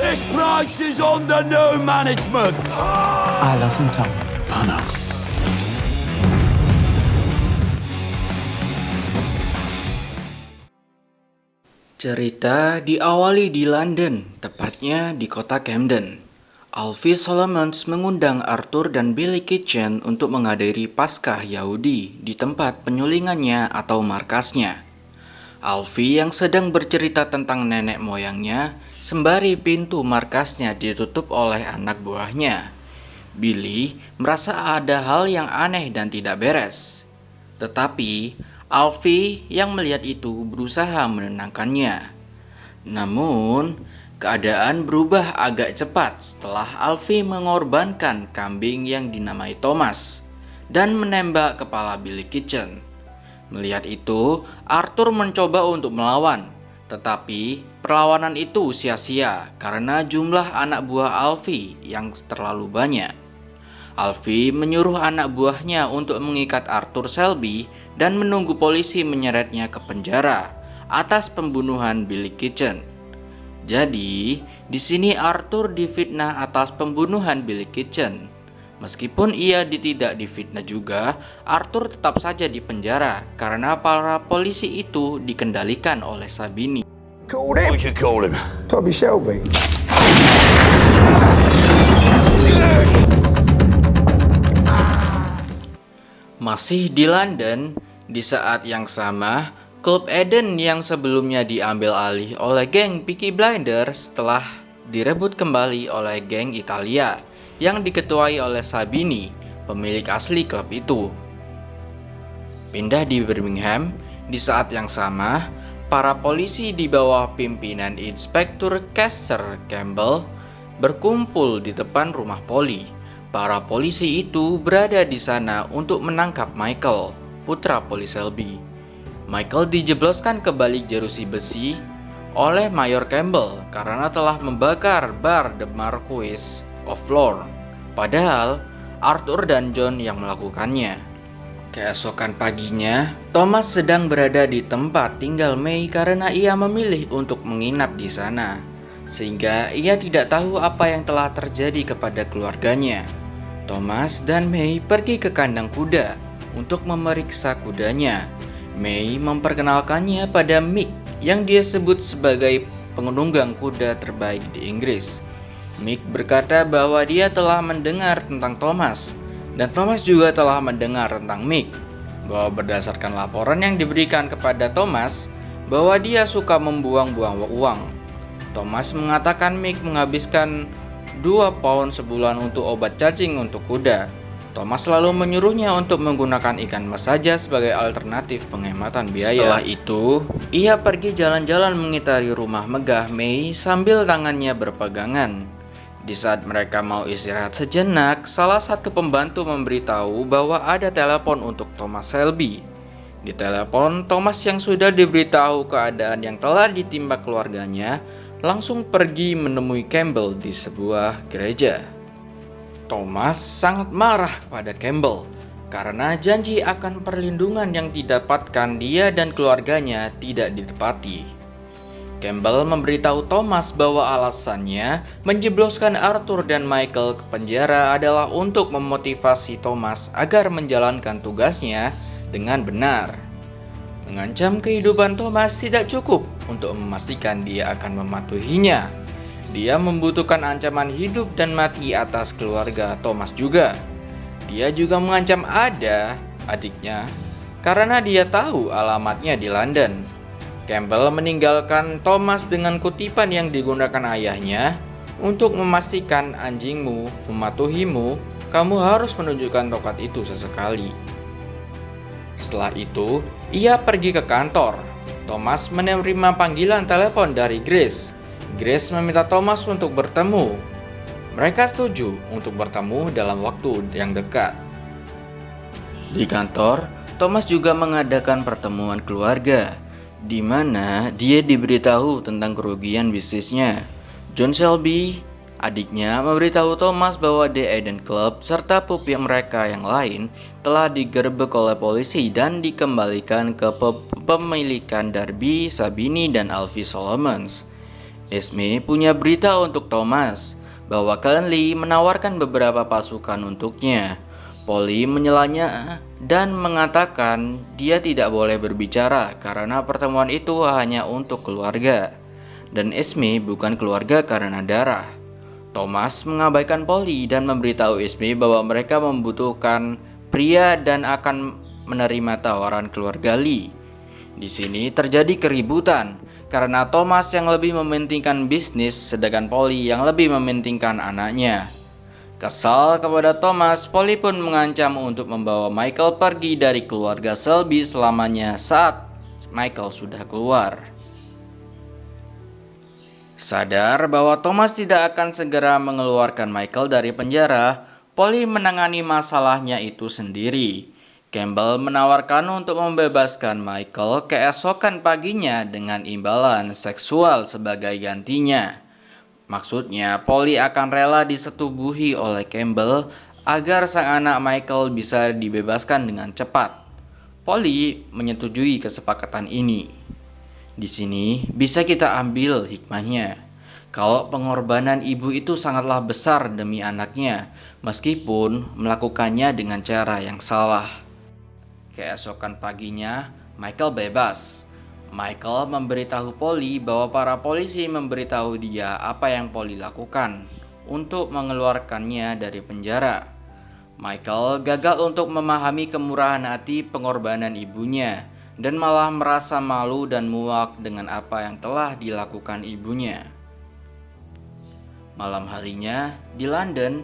This place is on the new management. I love him, Tom. I know. Cerita diawali di London, tepatnya di kota Camden. Alfie Solomons mengundang Arthur dan Billy Kitchen untuk menghadiri Paskah Yahudi di tempat penyulingannya atau markasnya. Alfie yang sedang bercerita tentang nenek moyangnya, sembari pintu markasnya ditutup oleh anak buahnya. Billy merasa ada hal yang aneh dan tidak beres. Tetapi Alfie yang melihat itu berusaha menenangkannya. Namun, keadaan berubah agak cepat setelah Alfie mengorbankan kambing yang dinamai Thomas dan menembak kepala Billy Kitchen. Melihat itu, Arthur mencoba untuk melawan, tetapi perlawanan itu sia-sia karena jumlah anak buah Alfie yang terlalu banyak. Alfie menyuruh anak buahnya untuk mengikat Arthur Selby dan menunggu polisi menyeretnya ke penjara atas pembunuhan Billy Kitchen. Jadi, di sini Arthur difitnah atas pembunuhan Billy Kitchen. Meskipun ia tidak difitnah juga, Arthur tetap saja di penjara karena para polisi itu dikendalikan oleh Sabini. What would you call him? Tommy Shelby. Masih di London, di saat yang sama, Klub Eden yang sebelumnya diambil alih oleh geng Peaky Blinders telah direbut kembali oleh geng Italia yang diketuai oleh Sabini, pemilik asli klub itu. Pindah di Birmingham, di saat yang sama, para polisi di bawah pimpinan Inspektur Caesar Campbell berkumpul di depan rumah poli. Para polisi itu berada di sana untuk menangkap Michael, putra poli Selby. Michael dijebloskan ke balik jeruji besi oleh Mayor Campbell karena telah membakar bar The Marquis of Lorne. Padahal Arthur dan John yang melakukannya. Keesokan paginya, Thomas sedang berada di tempat tinggal May karena ia memilih untuk menginap di sana, sehingga ia tidak tahu apa yang telah terjadi kepada keluarganya. Thomas dan May pergi ke kandang kuda untuk memeriksa kudanya. May memperkenalkannya pada Mick yang dia sebut sebagai penunggang kuda terbaik di Inggris. Mick berkata bahwa dia telah mendengar tentang Thomas, dan Thomas juga telah mendengar tentang Mick, bahwa berdasarkan laporan yang diberikan kepada Thomas, bahwa dia suka membuang-buang uang. Thomas mengatakan Mick menghabiskan 2 pound sebulan untuk obat cacing untuk kuda. Thomas lalu menyuruhnya untuk menggunakan ikan mas saja sebagai alternatif penghematan biaya. Setelah itu, ia pergi jalan-jalan mengitari rumah megah May sambil tangannya berpegangan. Di saat mereka mau istirahat sejenak, salah satu pembantu memberitahu bahwa ada telepon untuk Thomas Selby. Di telepon, Thomas yang sudah diberitahu keadaan yang telah ditimpa keluarganya langsung pergi menemui Campbell di sebuah gereja. Thomas sangat marah kepada Campbell karena janji akan perlindungan yang didapatkan dia dan keluarganya tidak ditepati. Campbell memberitahu Thomas bahwa alasannya menjebloskan Arthur dan Michael ke penjara adalah untuk memotivasi Thomas agar menjalankan tugasnya dengan benar. Mengancam kehidupan Thomas tidak cukup untuk memastikan dia akan mematuhinya. Dia membutuhkan ancaman hidup dan mati atas keluarga Thomas juga. Dia juga mengancam Ada, adiknya, karena dia tahu alamatnya di London. Campbell meninggalkan Thomas dengan kutipan yang digunakan ayahnya untuk memastikan anjingmu mematuhimu, kamu harus menunjukkan tongkat itu sesekali. Setelah itu, ia pergi ke kantor. Thomas menerima panggilan telepon dari Grace. Grace meminta Thomas untuk bertemu. Mereka setuju untuk bertemu dalam waktu yang dekat. Di kantor, Thomas juga mengadakan pertemuan keluarga, di mana dia diberitahu tentang kerugian bisnisnya. John Selby, adiknya, memberitahu Thomas bahwa The Eden Club serta pub yang mereka yang lain telah digerebek oleh polisi dan dikembalikan ke pemilikan Darby, Sabini, dan Alfie Solomons. Esme punya berita untuk Thomas bahwa Clanley menawarkan beberapa pasukan untuknya. Polly menyelanya dan mengatakan dia tidak boleh berbicara karena pertemuan itu hanya untuk keluarga. Dan Esme bukan keluarga karena darah. Thomas mengabaikan Polly dan memberitahu Esme bahwa mereka membutuhkan pria dan akan menerima tawaran keluarga Lee. Di sini terjadi keributan karena Thomas yang lebih mementingkan bisnis sedangkan Polly yang lebih mementingkan anaknya. Kesal kepada Thomas, Polly pun mengancam untuk membawa Michael pergi dari keluarga Selby selamanya saat Michael sudah keluar. Sadar bahwa Thomas tidak akan segera mengeluarkan Michael dari penjara, Polly menangani masalahnya itu sendiri. Campbell menawarkan untuk membebaskan Michael keesokan paginya dengan imbalan seksual sebagai gantinya. Maksudnya, Polly akan rela disetubuhi oleh Campbell agar sang anak Michael bisa dibebaskan dengan cepat. Polly menyetujui kesepakatan ini. Di sini bisa kita ambil hikmahnya. Kalau pengorbanan ibu itu sangatlah besar demi anaknya, meskipun melakukannya dengan cara yang salah. Keesokan paginya, Michael bebas. Michael memberitahu Polly bahwa para polisi memberitahu dia apa yang Polly lakukan untuk mengeluarkannya dari penjara. Michael gagal untuk memahami kemurahan hati pengorbanan ibunya dan malah merasa malu dan muak dengan apa yang telah dilakukan ibunya. Malam harinya di London,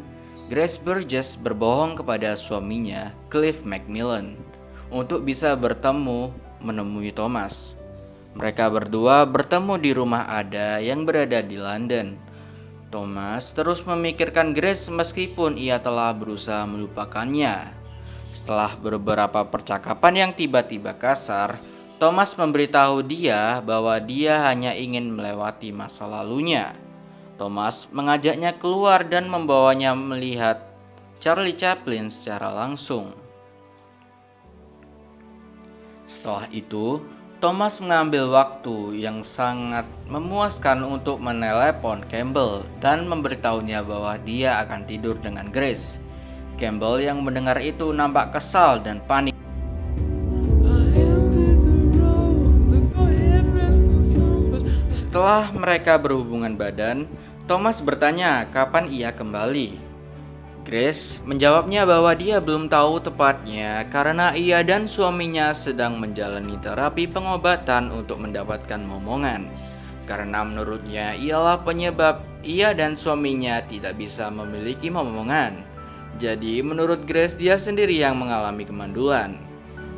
Grace Burgess berbohong kepada suaminya, Cliff Macmillan, untuk bisa menemui Thomas. Mereka berdua bertemu di rumah Ada yang berada di London. Thomas terus memikirkan Grace meskipun ia telah berusaha melupakannya. Setelah beberapa percakapan yang tiba-tiba kasar, Thomas memberitahu dia bahwa dia hanya ingin melewati masa lalunya. Thomas mengajaknya keluar dan membawanya melihat Charlie Chaplin secara langsung. Setelah itu, Thomas mengambil waktu yang sangat memuaskan untuk menelepon Campbell dan memberitahunya bahwa dia akan tidur dengan Grace. Campbell yang mendengar itu nampak kesal dan panik. Setelah mereka berhubungan badan, Thomas bertanya kapan ia kembali. Grace menjawabnya bahwa dia belum tahu tepatnya karena ia dan suaminya sedang menjalani terapi pengobatan untuk mendapatkan momongan. Karena menurutnya ialah penyebab ia dan suaminya tidak bisa memiliki momongan. Jadi menurut Grace dia sendiri yang mengalami kemandulan.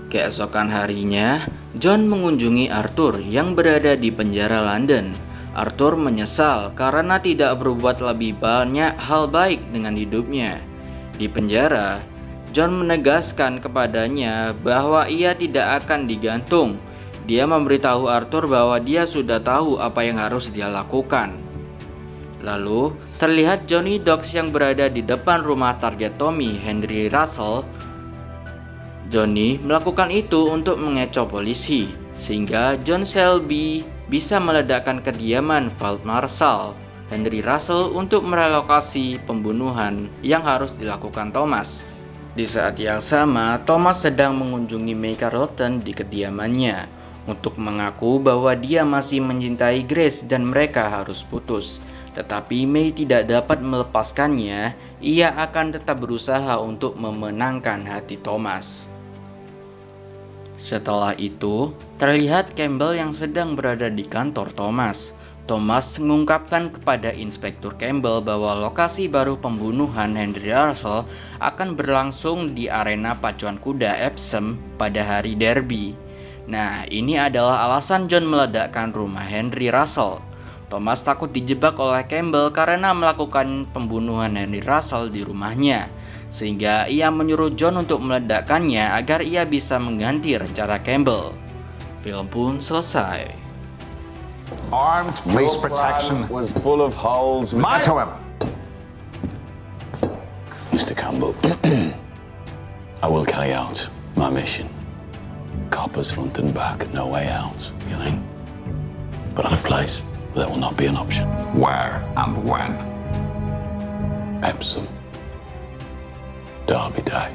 Keesokan harinya, John mengunjungi Arthur yang berada di penjara London. Arthur menyesal karena tidak berbuat lebih banyak hal baik dengan hidupnya. Di penjara, John menegaskan kepadanya bahwa ia tidak akan digantung. Dia memberitahu Arthur bahwa dia sudah tahu apa yang harus dia lakukan. Lalu, terlihat Johnny Dox yang berada di depan rumah target Tommy, Henry Russell. Johnny melakukan itu untuk mengecoh polisi, sehingga John Selby bisa meledakkan kediaman Field Marshal Henry Russell untuk merelokasi pembunuhan yang harus dilakukan Thomas. Di saat yang sama, Thomas sedang mengunjungi May Carleton di kediamannya untuk mengaku bahwa dia masih mencintai Grace dan mereka harus putus. Tetapi May tidak dapat melepaskannya, ia akan tetap berusaha untuk memenangkan hati Thomas. Setelah itu, terlihat Campbell yang sedang berada di kantor Thomas. Thomas mengungkapkan kepada Inspektur Campbell bahwa lokasi baru pembunuhan Henry Russell akan berlangsung di arena pacuan kuda Epsom pada hari Derby. Nah, ini adalah alasan John meledakkan rumah Henry Russell. Thomas takut dijebak oleh Campbell karena melakukan pembunuhan Henry Russell di rumahnya, sehingga ia menyuruh John untuk meledakkannya agar ia bisa mengganti rencana Campbell. Film pun selesai. Armed police protection was full of holes. to him. Mr. Campbell, I will carry out my mission. Coppers front and back, no way out, you know. But on a place That will not be an option. Where and when? Epsom. Derby Day.